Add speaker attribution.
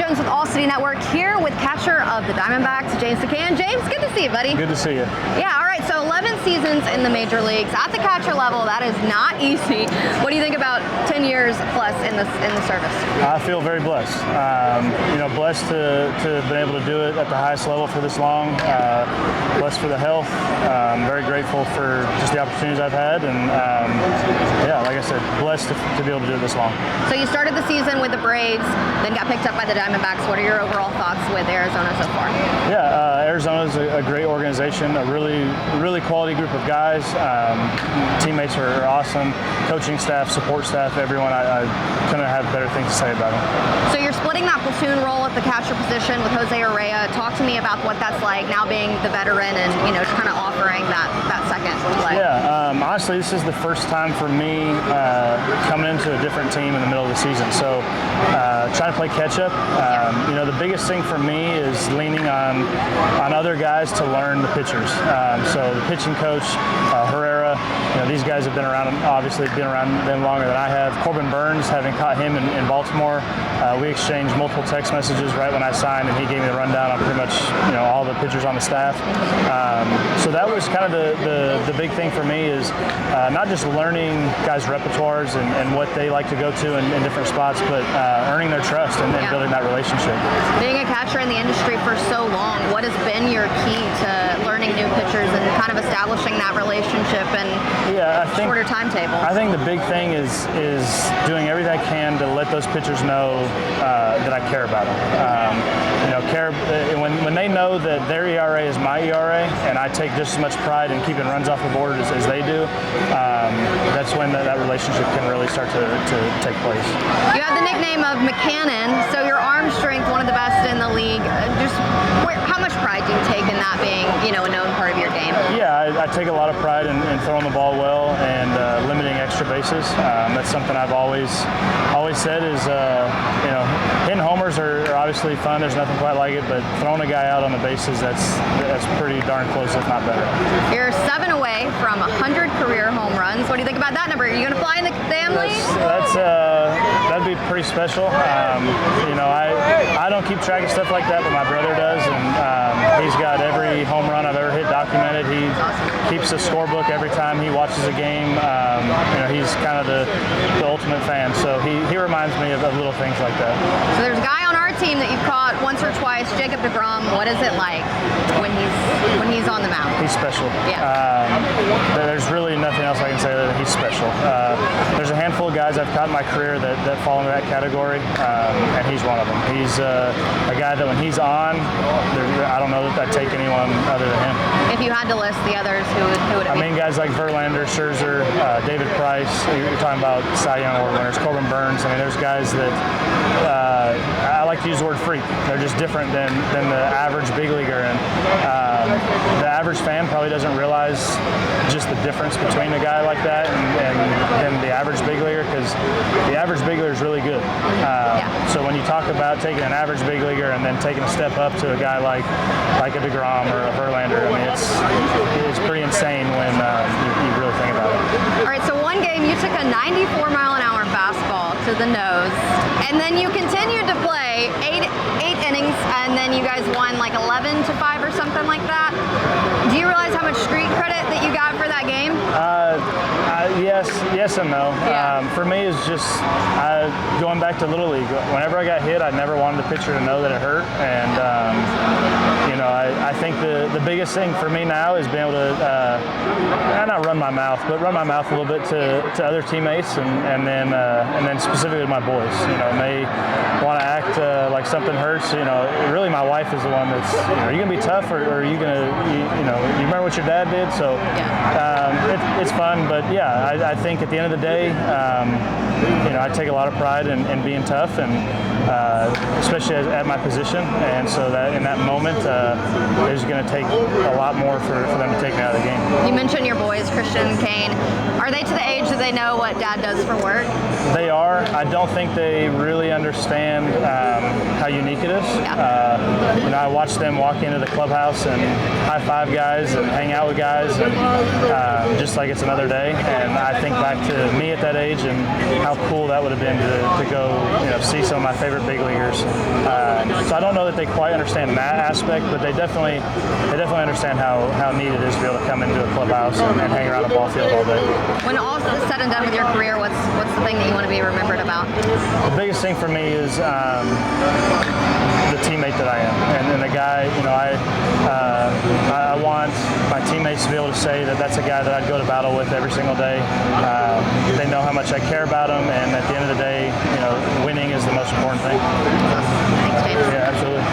Speaker 1: Jones with All City Network here with catcher of the Diamondbacks, James McCann. James, good to see you, buddy.
Speaker 2: Good to see you.
Speaker 1: Yeah, all right, so 11 seasons in the major leagues. At the catcher level, that is not easy. What do you think about 10 years plus in the service?
Speaker 2: I feel very blessed. Blessed to have been able to do it at the highest level for this long. Blessed for the health. Very grateful for just the opportunities I've had. And like I said, blessed to be able to do it this long.
Speaker 1: So you started the season with the Braves, then got picked up by the Diamondbacks. What are your overall thoughts with Arizona so far?
Speaker 2: Yeah, Arizona's a great organization, a really quality group of guys. Teammates are awesome. Coaching staff, support staff, everyone. I couldn't have better things to say about them.
Speaker 1: So you're splitting that platoon role at the catcher position with Jose Urrea. Talk to me about what that's like now being the veteran and kind of offering that second play.
Speaker 2: Yeah, honestly, this is the first time for me coming into a different team in the middle of the season. So trying to play catch up. The biggest thing for me is leaning on other guys to learn the pitchers. So the pitching coach, Herrera, these guys have been around them longer than I have. Corbin Burns, having caught him in Baltimore, we exchanged multiple text messages right when I signed, and he gave me the rundown on pretty much all the pitchers on the staff. So that was kind of the big thing for me is not just learning guys' repertoires and what they like to go to in different spots, but earning their trust and building that relationship.
Speaker 1: Being a catcher in the industry for so long, what has been your key to learning new pitchers and kind of establishing that relationship and shorter timetable?
Speaker 2: I think the big thing is doing everything I can to let those pitchers know that I care about them. When they know that their ERA is my ERA, and I take just as much pride in keeping runs off the board as they do, that's when that relationship can really start to take place.
Speaker 1: You have the nickname of McCann, so your arm strength, one of the best in the league. How much pride do you take in that being, a known part of your game?
Speaker 2: Yeah, I take a lot of pride in throwing the ball well and limiting extra bases. That's something I've always said is, hitting homers are obviously fun. There's nothing quite like it, but throwing a guy out on the bases, that's pretty darn close, if not better.
Speaker 1: You're 7 away from 100 career home runs. What do you think about that number? Are you going to fly in the family?
Speaker 2: That'd be pretty special. I don't keep track of stuff like that, but my brother does, and he's got every home run I've ever hit documented. He keeps a scorebook every time he watches a game. He's kind of the ultimate fan, so he reminds me of little things like that.
Speaker 1: So there's a guy on our team that you've caught once or twice, Jacob deGrom. What is it like when he's on the mound?
Speaker 2: He's special.
Speaker 1: Yeah.
Speaker 2: There's really nothing else I can say that he's special. There's a handful of guys I've caught in my career that fall into that category, and he's one of them. He's a guy that when he's on, I don't know that I'd take anyone other than him.
Speaker 1: If you had to list the others, who would it be?
Speaker 2: I mean, guys like Verlander, Scherzer, David Price. You're talking about Cy Young Award winners, Corbin Burns. I mean, there's guys that I like to use the word freak. They're just different than the average big leaguer, and the average fan probably doesn't realize just the difference between a guy like that and the average big leaguer, because the average big leaguer is really good. So when you talk about taking an average big leaguer and then taking a step up to a guy like a deGrom or a Verlander, I mean, it's pretty insane when you really think about it.
Speaker 1: All right, so one game you took a 94-mile-an-hour fastball to the nose, and then you continued to play eight innings, and then you guys won like 11-5 or something like that. Do you realize how much street credit that you got for that game?
Speaker 2: Yes and no.
Speaker 1: Yeah.
Speaker 2: For me, it's just going back to Little League. Whenever I got hit, I never wanted the pitcher to know that it hurt, and I think the biggest thing for me now is being able to not run my mouth, but run my mouth a little bit to other teammates, and then specifically to my boys. And they want to act like something hurts. Really, my wife is the one that's, are you gonna be tough, or are you gonna, you remember what your dad did? So it's fun, but I think at the end of the day, I take a lot of pride in being tough, and especially at my position, and so that in that moment, it's going to take a lot more for them to take me out of the game.
Speaker 1: You mentioned your boys, Christian, Kane. Are they to the age that they know what Dad does for work?
Speaker 2: They are. I don't think they really understand how unique it is.
Speaker 1: Yeah.
Speaker 2: You know, I watch them walk into the clubhouse and high five guys and hang out with guys, and just like it's another day. And I think back to me at that age and how cool that would have been to go, you know, see some of my favorite big leaguers. So I don't know that they quite understand that aspect, but they definitely understand how neat it is to be able to come into a clubhouse and hang around a ball field all day.
Speaker 1: When all is said and done with your career, what's the thing that you want to be remembered about?
Speaker 2: The biggest thing for me is the teammate that I am, and the guy. You know, I want my teammates to be able to say that that's a guy that I'd go to battle with every single day. They know how much I care about them, and at the end of the day, you know, winning is the most important thing.
Speaker 1: Thanks, James.
Speaker 2: Yeah, absolutely.